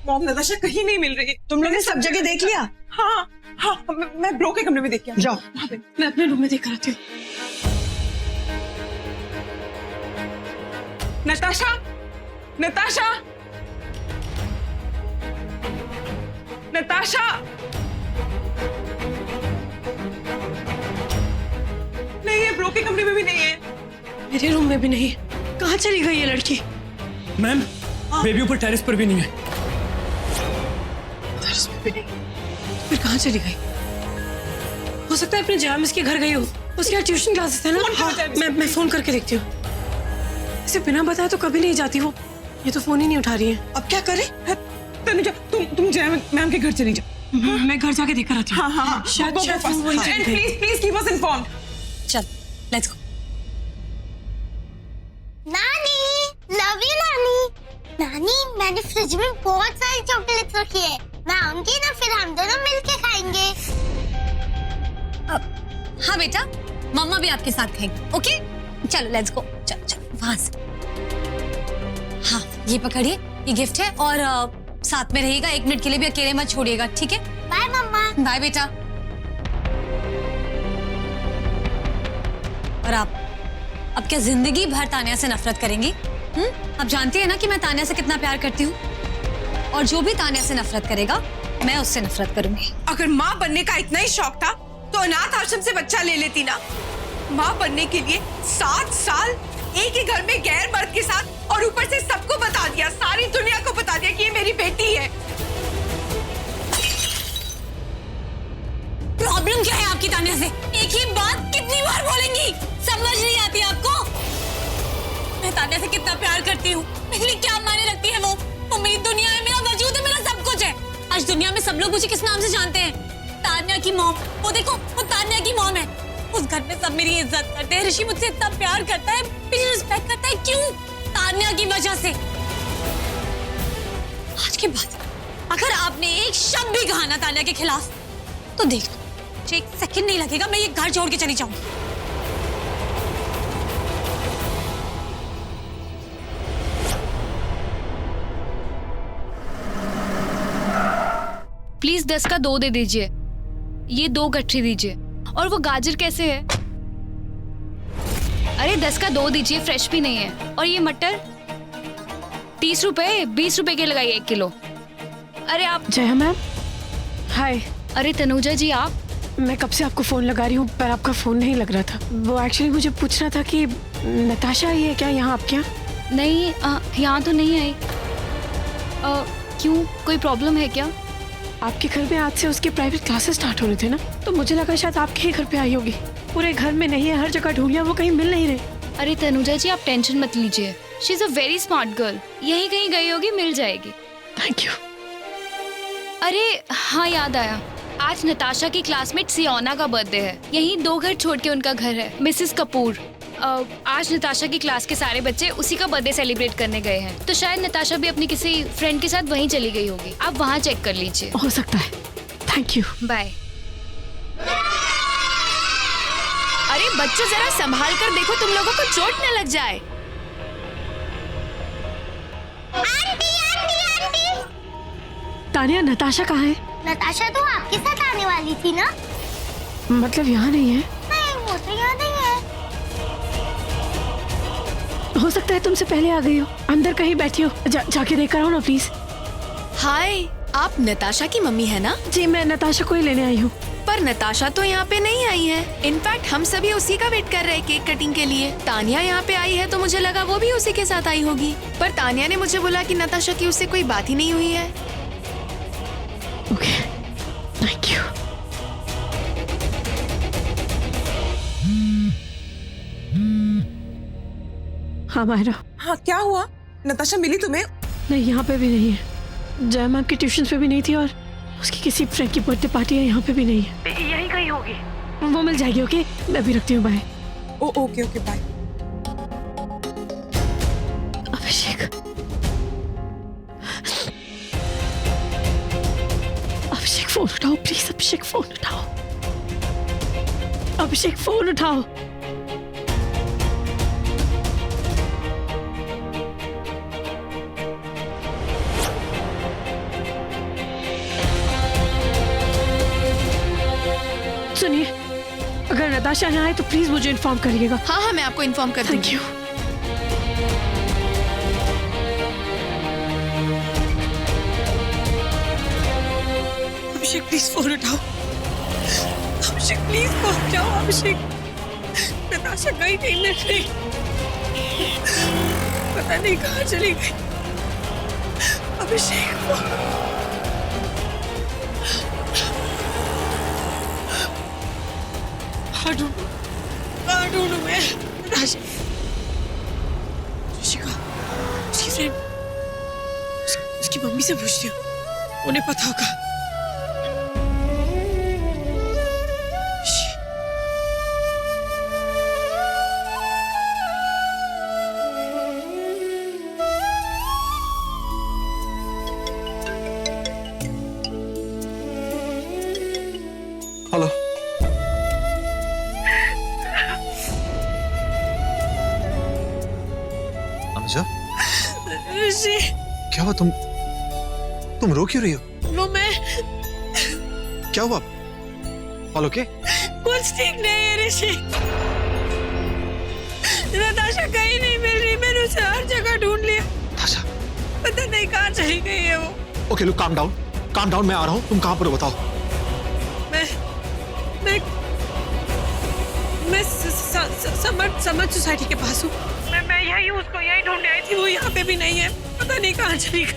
Mom Natasha कहीं नहीं मिल रही। तुम लोगों ने सब जगह देख लिया? हाँ हाँ, मैं ब्रो के कमरे में देख के जाओ। मैं अपने रूम में देख कर आती हूँ। नताशा, नताशा, नताशा। नहीं है, ब्रो के कमरे में भी नहीं है। मेरे रूम में भी नहीं। कहाँ चली गई ये लड़की? मैम, बेबी ऊपर टेरेस पर भी नहीं है। टेरेस पे भी नहीं। फिर कहाँ चली गई? हो सकता है अपने जयामिस के घर गई हो। उसके यहाँ ट्यूशन क्लासेस है ना? हाँ, मैं फोन करके देखती हूँ। इसे बिना बताए तो कभी नहीं जाती वो। ये तो फोन ही नहीं उठा रही है। अब क्या करे? तनुजा, तुम जय मैम के घर चली जाओ। मैं घर जाके देख कर आती हूँ। हाँ, शायद वही चली गई। Please keep us informed. चल, लेट्स गो। नानी, लव यू नानी। नानी, मैंने फ्रिज में बहुत सारी चॉकलेट्स रखी है। मैं आऊंगी ना, फिर हम दोनों मिलके खाएंगे। हाँ बेटा, मम्मा भी आपके साथ खाएंगे। ओके, चलो लेट्स गो। चलो चलो वहां से। हाँ, ये पकड़िए, ये गिफ्ट है और साथ में रहिएगा। 1 मिनट के लिए भी अकेले मत छोड़िएगा, ठीक है? बाय मम्मा। बाय बेटा। और अब क्या जिंदगी भर तानिया से नफरत करेंगी? आप जानती है ना कि मैं तानिया से कितना प्यार करती हूँ, और जो भी तानिया से नफरत करेगा मैं उससे नफरत करूंगी। अगर माँ बनने का इतना ही शौक था तो अनाथ आश्रम से बच्चा ले लेती ना। माँ बनने के लिए 7 साल एक ही घर में गैर मर्द के साथ, और ऊपर से सबको बता दिया, सारी दुनिया को बता दिया कि ये मेरी बेटी है। प्रॉब्लम क्या है आपकी तानिया से? एक ही बात कितनी बार बोलेंगी? समझ नहीं आती आपको? मैं तानिया से कितना प्यार करती हूँ, मेरे लिए क्या मायने रखती है वो मेरी दुनिया है, मेरा वजूद है, मेरा सब कुछ है। आज दुनिया में सब लोग मुझे किस नाम से जानते हैं? तानिया की मॉम। वो देखो, वो तानिया की मॉम है। उस घर में सब मेरी इज्जत करते हैं। ऋषि मुझसे इतना प्यार करता है, मुझे रिस्पेक्ट करता है। क्यों? तानिया की वजह से। आज के बाद अगर आपने एक शब्द भी कहा ना तानिया के खिलाफ, तो देख लो, मुझे 1 सेकंड नहीं लगेगा, मैं ये घर छोड़ के चली जाऊंगी। प्लीज 10 का 2 दे दीजिए। ये 2 गठरी दीजिए। और वो गाजर कैसे है? अरे 10 का 2 दीजिए, फ्रेश भी नहीं है। और ये मटर 30 रुपए, 20 रुपए के लगाइए 1 किलो। अरे आप। जया मैम, हाय। अरे तनुजा जी, आप? मैं कब से आपको फोन लगा रही हूँ पर आपका फोन नहीं लग रहा था। वो एक्चुअली मुझे पूछना था कि नताशा आई है क्या यहाँ आपके यहाँ? नहीं, यहाँ तो नहीं आई। क्यों, कोई प्रॉब्लम है क्या? आपके घर में आज से उसके प्राइवेट क्लासेस स्टार्ट होने थे ना, तो मुझे लगा शायद आपके ही घर पे आई होगी। पूरे घर में नहीं है, हर जगह ढूंढ लिया, वो कहीं मिल नहीं रही। अरे तनुजा जी, आप टेंशन मत लीजिए। She is a very smart girl. यहीं कहीं गई होगी, मिल जाएगी। Thank you. अरे हाँ, याद आया, आज नताशा की क्लासमेट सियोना का बर्थडे है। यहीं 2 घर छोड़ के उनका घर है, मिसेस कपूर। आज नताशा की क्लास के सारे बच्चे उसी का बर्थडे सेलिब्रेट करने गए हैं, तो शायद नताशा भी अपनी किसी फ्रेंड के साथ वहीं चली गई होगी। आप वहाँ चेक कर लीजिए। हो सकता है। Thank you. बाय। अरे बच्चों, जरा संभाल कर देखो, तुम लोगों को चोट न लग जाए। Aunty, aunty, aunty. Tania, Natasha कहाँ है? नताशा तो आपके साथ आने वाली थी ना? मतलब यहाँ नहीं है? नहीं, वो तो यहाँ नहीं है। हो सकता है तुमसे पहले आ गई हो, अंदर कहीं बैठी हो। जाके देख कर आओ ना प्लीज। हाय, आप नताशा की मम्मी है ना? जी, मैं नताशा को ही लेने आई हूँ। पर नताशा तो यहाँ पे नहीं आई है। इनफैक्ट हम सभी उसी का वेट कर रहे हैं केक कटिंग के लिए। तानिया यहाँ पे आई है तो मुझे लगा वो भी उसी के साथ आई होगी, पर तानिया ने मुझे बोला कि नताशा की उससे कोई बात ही नहीं हुई है। Okay, thank you. हाँ मायरा। हाँ, क्या हुआ? नताशा मिली तुम्हें? नहीं, यहाँ पे भी नहीं है। जया मैम की ट्यूशन पे भी नहीं थी, और उसकी किसी फ्रेंड की बर्थडे पार्टी है, यहाँ पे भी नहीं है। यही कहीं होगी। वो मिल जाएगी। ओके, मैं भी रखती हूँ। Bye. Okay okay, bye. Abhishek, Abhishek phone उठाओ प्लीज। अभिषेक फोन उठाओ। अभिषेक फोन उठाओ। नताशा यहाँ है तो प्लीज मुझे इन्फॉर्म करिएगा। हाँ हाँ, मैं आपको इन्फॉर्म कर थैंक दूंगी। यू। अभिषेक प्लीज फोन उठाओ। अभिषेक प्लीज फोन उठाओ। अभिषेक, नताशा गई कहीं नहीं, पता नहीं कहाँ चली गई। अभिषेक कहाँ ढूंढूं मैं नताशा? ऋषिका, उसकी फ्रेंड, उसकी मम्मी से पूछती हूँ, उन्हें पता होगा। हेलो, अनुजा, ऋषि, क्या हुआ? तुम रो क्यों रही हो? वो मैं क्या हुआ? All okay? कुछ ठीक नहीं है ऋषि। नताशा कहीं नहीं मिल रही, मैंने उसे हर जगह ढूंढ लिया, ताशा, पता नहीं कहाँ चली गई है वो। ओके लुक, काम डाउन, मैं आ रहा हूँ। तुम कहाँ पर हो बताओ? मैं समझ सोसाइटी के पास हूँ। मैं यही उसको यही ढूंढने आई थी, वो यहाँ पे भी नहीं है, पता नहीं कहाँ चली गई।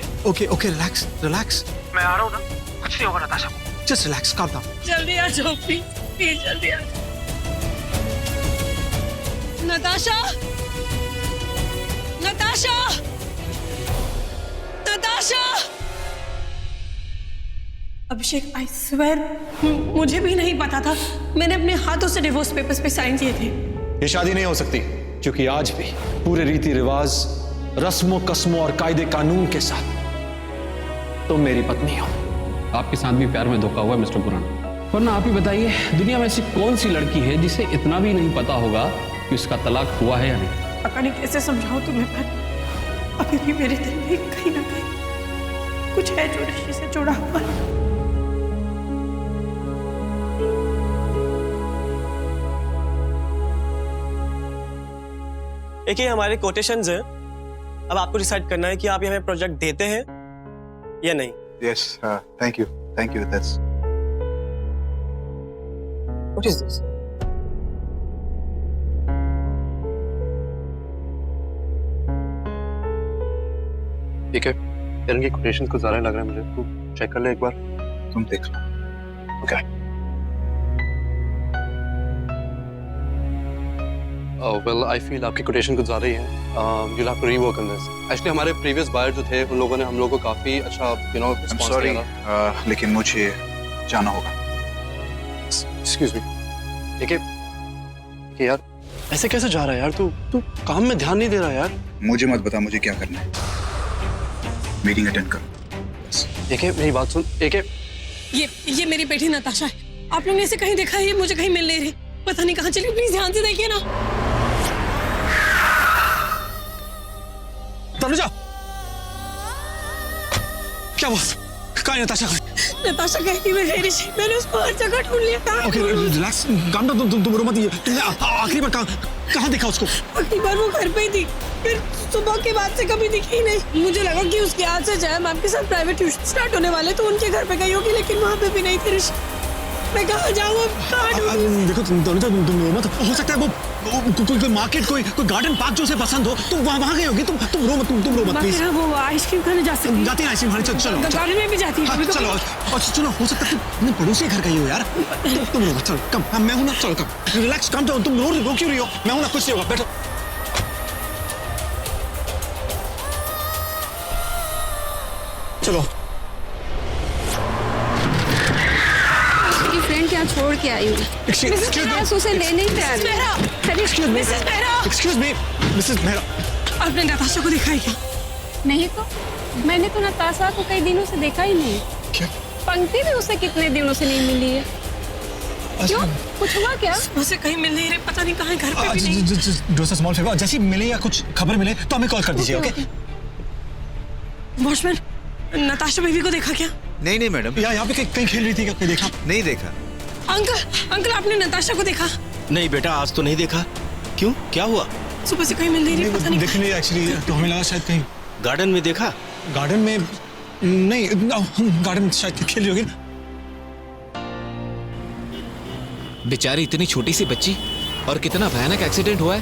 ओके रिलैक्स, मैं आ रहा हूँ ना, कुछ नहीं होगा Natasha, just relax, calm down. जल्दी आ जाओ प्लीज जल्दी आ जाओ। नताशा, नताशा, नताशा। अभिषेक, आई स्वेयर मुझे भी नहीं पता था, मैंने अपने हाथों से डिवोर्स पेपर्स पे साइन किए थे। ये शादी नहीं हो सकती, क्योंकि आज भी पूरे रीति रिवाज, रस्मों कस्मों और कायदे कानून के साथ तुम मेरी पत्नी हो। आपके साथ भी प्यार में धोखा हुआ है मिस्टर पुराना। वरना आप ही बताइए, दुनिया में ऐसी कौन सी लड़की है जिसे इतना भी नहीं पता होगा कि उसका तलाक हुआ है या नहीं? पता नहीं कैसे समझाऊं तुम्हें, पर अभी भी मेरे दिल में कहीं ना कहीं कुछ है जो ऋषि से जुड़ा हुआ है। एक ये हमारे कोटेशंस हैं। अब आपको डिसाइड करना है कि आप ये हमें प्रोजेक्ट देते हैं या नहीं। Yes, thank you, that's... What is this? ठीक है, इनकी कोटेशंस कुछ ज़्यादा लग रहा है मुझे, तू चेक कर ले एक बार। तुम देख लो। ओके। वेल आई फील आपकी कोटेशन कुछ ज़्यादा ही है। you'll have to rework on this. Actually हमारे प्रीवियस बायर जो थे उन लोगों ने हम लोगों को काफ़ी अच्छा I'm sorry, लेकिन मुझे जाना होगा। Excuse me. ठीक है यार, ऐसे कैसे जा रहा है यार? तू काम में ध्यान नहीं दे रहा यार। मुझे मत बता मुझे क्या करना है, मीटिंग अटेंड करो बस। एक है, मेरी बात सुन। एक है, ये मेरी बेटी नताशा है, आप लोगों ने इसे कहीं देखा है? ये मुझे कहीं मिल नहीं रही, पता नहीं कहाँ चली, प्लीज ध्यान से देखिए ना। तनुजा, क्या हुआ? कहाँ है नताशा? नताशा कहीं नहीं मिल रही, मैंने उसको हर जगह ढूंढ लिया। ओके रिलैक्स, काम डाउन, तुम रो मत। तुमने आखिरी बार कहाँ देखा उसको? आखिरी बार वो घर पे ही थी, फिर सुबह के बाद से कभी दिखी ही नहीं। मुझे लगा कि उसके आज से जया मैम के साथ प्राइवेट ट्यूशन स्टार्ट होने वाले, तो उनके घर पे गई होगी, लेकिन वहाँ पे भी नहीं थी। मैं कहाँ जाऊँ अब? देखो तुम रो मत, हो सकता है वो कोई मार्केट, कोई गार्डन पार्क जो उसे पसंद हो, तुम वहाँ गई होगी। तुम रो मत प्लीज। वो आइसक्रीम खाने जा सकती, जाती है आइसक्रीम खाने, चलो गार्डन में भी जाती है। चलो हो सकता है तुम पड़ोसी घर गई हो यार। तुम रो मत, चलो कम, मैं हूँ ना, चलो कम, रिलैक्स, काम डाउन। तुम रो क्यों रही हो? मैं हूँ ना, कुछ नहीं होगा, बैठो। चलो। फ्रेंड क्या छोड़ के आई हूँ, उसे लेने ही तैयार नहीं। एक्सक्यूज मी मिसेस मेहरा, आपने नताशा को देखा है क्या? नहीं तो मैंने तो नताशा को कई दिनों से देखा ही नहीं। क्या? पंक्ति भी उसे कितने दिनों से नहीं मिली है। क्यों, कुछ हुआ क्या? उसे कहीं मिल नहीं रही, पता नहीं कहाँ, घर पे भी नहीं। स्मॉल फेवर, जैसे मिले या कुछ खबर मिले तो हमें कॉल कर दीजिए। ओके वॉचमैन, नताशा बेबी को देखा क्या? नहीं नहीं मैडम, यहाँ पे कहीं खेल रही थी क्या? कोई देखा? नहीं देखा। अंकल आपने नताशा को देखा? नहीं बेटा, आज तो नहीं देखा। क्यों, क्या हुआ? सुबह से कहीं मिल नहीं रही, पता नहीं। देख नहीं एक्चुअली, तो हमें लगा शायद कहीं गार्डन में देखा। गार्डन में नहीं, गार्डन में शायद खेल रही होगी। बेचारी इतनी छोटी सी बच्ची, और कितना भयानक एक्सीडेंट हुआ है।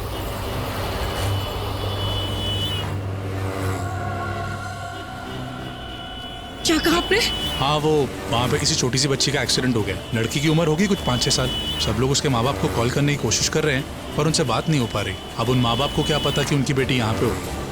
क्या कहा आपने? हाँ, वो वहाँ पे किसी छोटी सी बच्ची का एक्सीडेंट हो गया। लड़की की उम्र होगी कुछ 5-6 साल। सब लोग उसके माँ बाप को कॉल करने की कोशिश कर रहे हैं, पर उनसे बात नहीं हो पा रही। अब उन माँ बाप को क्या पता कि उनकी बेटी यहाँ पे हो।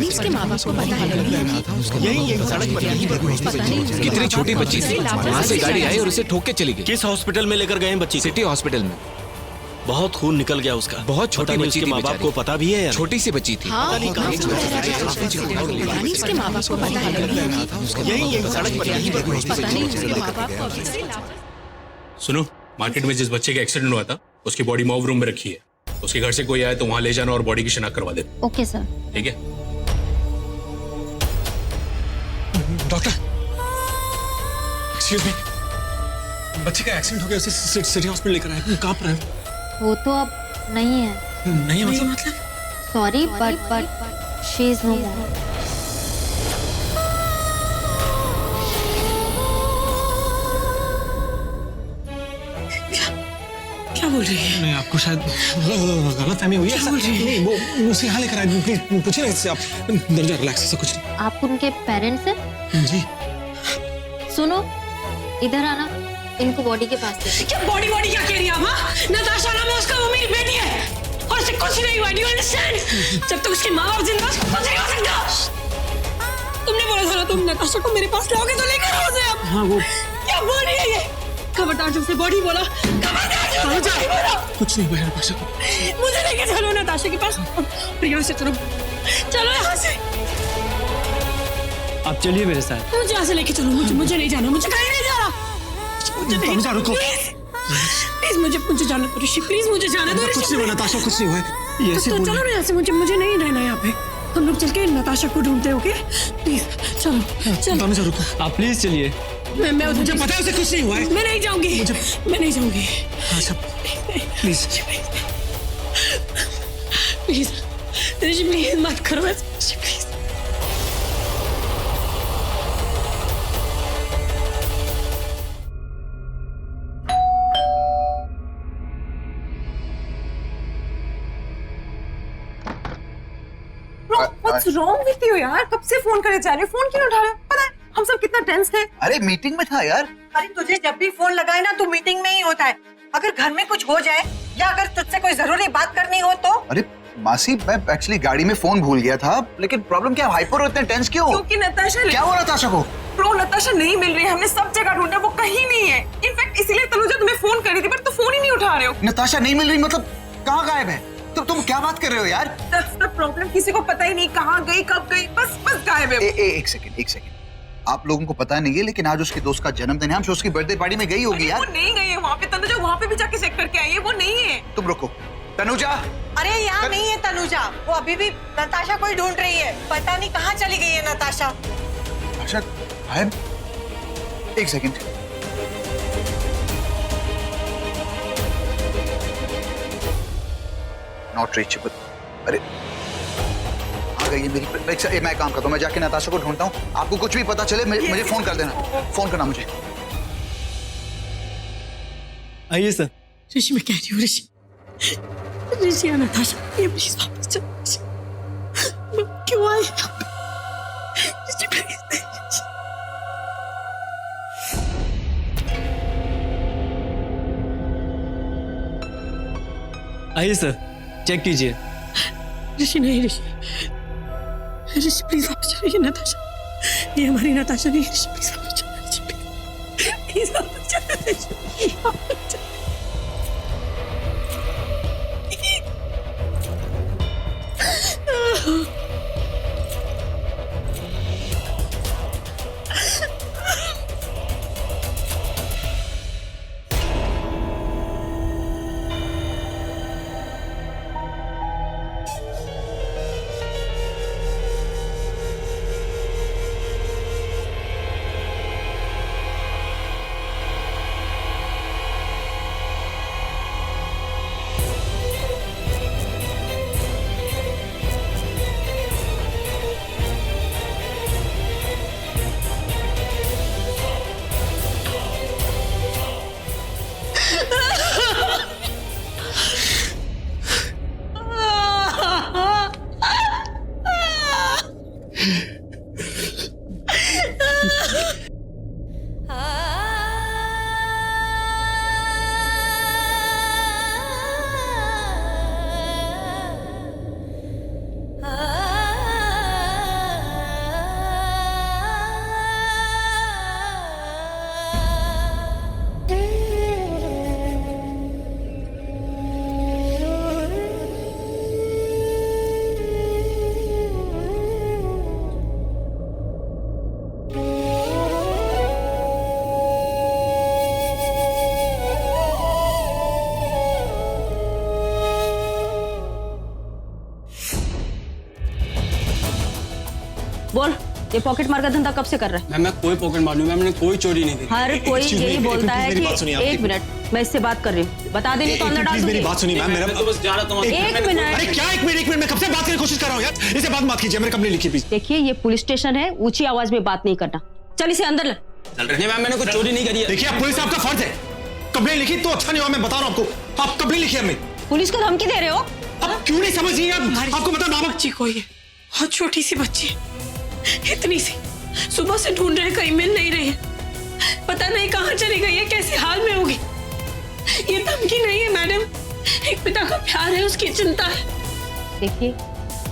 इसके माँ बाप को पता है। यही सड़क पर कितनी छोटी बच्ची थी, वहाँ से गाड़ी आई और उसे ठोक के चली गई। किस हॉस्पिटल में लेकर गए हैं बच्ची? सिटी हॉस्पिटल में। बहुत खून निकल गया उसका। बहुत छोटी बच्ची थी, माँ बाप को पता भी है या छोटी सी बच्ची थी। इसके माँ बाप को पता है। यही सड़क सुनो, मार्केट में जिस बच्चे का एक्सीडेंट हुआ था उसकी बॉडी मॉब रूम में रखी है। उसके घर से कोई आए तो वहां ले जाना और बॉडी की शिनाख्त करवा देना। Okay sir. ठीक है। डॉक्टर, एक्सक्यूज मी, बच्चे का एक्सीडेंट हो गया, उसे सिटी हॉस्पिटल लेकर आए। कहाँ पर है? वो तो अब नहीं है। नहीं मतलब sorry, but she is no more. क्या बोल रही है? नहीं, आपको शायद गलतफहमी हुई है। क्या बोल रही है? नहीं, वो उसे यहाँ लेकर आए। प्लीज पूछिए ना इससे। आप दर्जा रिलैक्स, ऐसा कुछ नहीं। आप उनके पेरेंट्स हैं? जी। सुनो, इधर आना, इनको बॉडी के पास ले। क्या बॉडी क्या कह रही है? हाँ, नताशा नाम है उसका, वो मेरी बेटी है और उसे कुछ नहीं हुआ। Do you understand? जब तक उसके माँ बाप जिंदा, उसको कुछ नहीं हो सकता। तुमने बोला था ना तुम नताशा को मेरे पास लाओगे, तो लेकर आओ उसे अब। हाँ, वो क्या बोल रही है ये? खबरदार तुमसे बॉडी बोला। खबरदार तुमसे बोला। कुछ नहीं हुआ नताशा को। मुझे लेके चलो नताशा के पास। प्रिया से चलो, चलो यहाँ से। आप चलिए मेरे साथ। मुझे यहाँ से लेके चलो। मुझे नहीं जाना, मुझे कहीं नहीं जाना। मुझे नहीं, रुको। प्लीज मुझे जाना दो ऋषि, प्लीज मुझे जाना दो ऋषि। कुछ नहीं हुआ नताशा, कुछ नहीं हुआ है। ये ऐसे तो चलो ना यहाँ से, मुझे नहीं रहना यहाँ पे। हम लोग चल के नताशा को ढूंढते, ओके? प्लीज चलो। दोनों से रुको। आप प्लीज चलिए। मैं मुझे पता है उसे कुछ नहीं हुआ है। मैं नहीं जाऊंगी, मैं नहीं जाऊंगी। हाँ सब प्लीज प्लीज ऋषि, प्लीज मत करो ऐसा please. What's wrong with you यार? कब से फोन करे जा रहे हो, फोन क्यों उठा रहे हो? पता है हम सब कितना टेंस थे। अरे मीटिंग में था यार। अरे तुझे जब भी फोन लगाए ना तो मीटिंग में ही होता है। अगर घर में कुछ हो जाए या अगर तुझसे कोई जरूरी बात करनी हो तो। अरे मासी, मैं एक्चुअली गाड़ी में फोन भूल गया था। लेकिन प्रॉब्लम क्या, हाइपर होते हैं, टेंस क्यों? क्योंकि नताशा। क्या हुआ नताशा को? प्रो, नताशा नहीं मिल रही है। हमने सब जगह ढूंढा, वो कहीं नहीं है। इनफैक्ट इसीलिए तनुजा तुम्हें फोन कर रही थी, पर तुम फोन ही नहीं उठा रहे हो। नताशा नहीं मिल रही मतलब कहाँ गायब है? तुम क्या बात कर रहे हो यार? That's the problem, किसी को पता ही नहीं कहाँ गई, कब गई, बस गायब है। एक सेकंड। आप लोगों को पता नहीं है, लेकिन आज उसके दोस्त का जन्मदिन है। हम उसकी बर्थडे पार्टी में गई होगी यार। वो नहीं गई है वहाँ पे। तनुजा वहाँ पे भी जाके चेक करके आई है, वो नहीं है। तुम रुको। तनुजा, अरे यहाँ नहीं है तनुजा, वो अभी भी नताशा को ही ढूंढ रही है। पता नहीं कहाँ चली गई है नताशा। नताशा गायब? एक सेकंड। Not reachable. अरे आ गई है मेरी। मैं काम करता हूँ, मैं जाके नताशा को ढूंढता हूँ। आपको कुछ भी पता चले मुझे फोन कर देना, फोन करना मुझे। आइए सर। ऋषि, मैं कह रही हूँ ऋषि नताशा, ये प्लीज वापस चलो। क्यों आई ऋषि, प्लीज। आइए सर, चेक कीजिए। ऋषि नहीं, ऋषि प्लीज वापस चलो। ये नताशा, ये हमारी नताशा नहीं। ऋषि प्लीज वापस चलो। ऋषि प्लीज वापस चलो। ऋषि वापस चलो। बोल, ये पॉकेट मार का धंधा कब से कर रहा है? मैम मैं कोई पॉकेट मार लूं, मैम मैंने कोई चोरी नहीं की। हर कोई Excuse me, यही एक बोलता मिनट, है मेरी बात सुनिए कि आप। एक मिनट, मैं इससे बात कर रही हूँ, बता देनी तो अंदर डाल प्लीज मेरी दूंगी। बात सुनिए मैम, मेरा मैं तो बस जा रहा था। एक मिनट। अरे क्या एक मिनट, मैं कब से बात करने की कोशिश कर रहा हूँ यार, इसे बात मत कीजिए, मेरे कंप्लेंट लिखिए प्लीज। देखिए ये पुलिस स्टेशन है, ऊंची आवाज में बात नहीं करना। चल इसे अंदर ले। नहीं मैम मैंने कोई चोरी नहीं करी है। देखिए आप पुलिस आपका फर्ज है, कंप्लेंट लिखी तो अच्छा नहीं हुआ, मैं बता रहा हूँ आपको, आप कंप्लेंट लिखिए हमें। पुलिस को धमकी दे रहे हो? अब क्यों नहीं समझ रही आप? आपको पता मामा बच्ची कोई है, बहुत छोटी सी बच्ची है, इतनी सी, सुबह से ढूंढ रहे, कहीं मिल नहीं रही है, पता नहीं कहाँ चली गई है, कैसे हाल में होगी। ये धमकी नहीं है मैडम, एक पिता का प्यार है, उसकी चिंता है। देखिए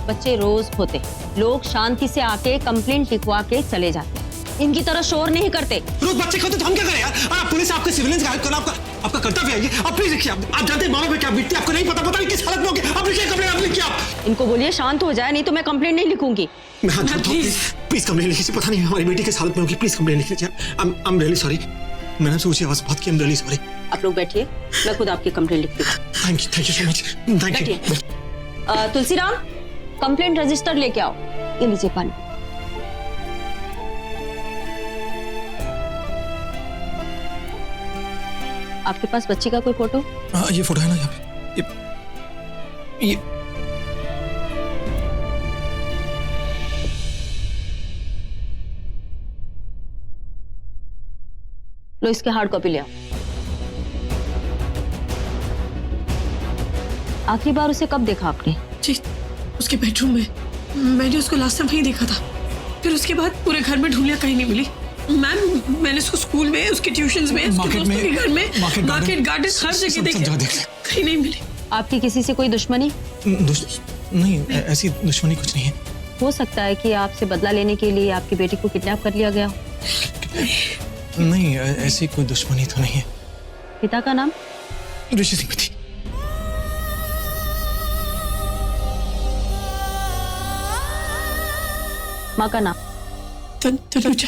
बच्चे रोज होते हैं, लोग शांति से आके कंप्लेंट लिखवा के चले जाते हैं, इनकी तरह शोर नहीं करते। रोज बच्चे खोते तो हम क्या करें यार? आप पुलिस आपके सिविलियंस का हेल्प करना आपका कर्तव्य है ये। आप प्लीज लिखिए, आप जानते हैं मामा पे क्या बीतती है, आपको नहीं पता नहीं किस हालत में होगी। आप लिखिए कंप्लेंट, आप लिखिए आप। इनको बोलिए शांत हो जाए, नहीं तो मैं कंप्लेंट नहीं लिखूंगी। मैं हाथ जोड़ता हूँ, प्लीज कंप्लेंट लिखिए, पता नहीं हमारी बेटी किस हालत में होगी, प्लीज कंप्लेंट लिख लीजिए। आई एम रियली सॉरी, मैंने आपसे ऊंची आवाज बात की, आई एम रियली सॉरी। आप लोग बैठिए, मैं खुद आपकी कंप्लेंट लिखती हूँ। Thank you so much, thank you. Tulsiram, complaint register लेके आओ। ये लीजिए पानी। आपके पास बच्ची का कोई फोटो? ये फोटो है ना यहाँ पे, ये लो इसके हार्ड कॉपी ले आओ। आखिरी बार उसे कब देखा आपने? जी, उसके बेडरूम में, मैंने उसको लास्ट टाइम वहीं देखा था, फिर उसके बाद पूरे घर में ढूंढ लिया, कहीं नहीं मिली। मैम मैंने उसको स्कूल में, उसके ट्यूशंस में, उसके दोस्तों के घर में, मार्केट गार्डन, हर जगह देखी, कहीं नहीं मिली। आपकी किसी से कोई दुश्मनी? नहीं, ऐसी दुश्मनी कुछ नहीं है। हो सकता है कि आपसे बदला लेने के लिए आपकी बेटी को किडनैप कर लिया गया हो। नहीं, ऐसी कोई दुश्मनी तो नहीं है। पिता का नाम? ऋषि सिंह थी। माँ का नाम? तनुजा।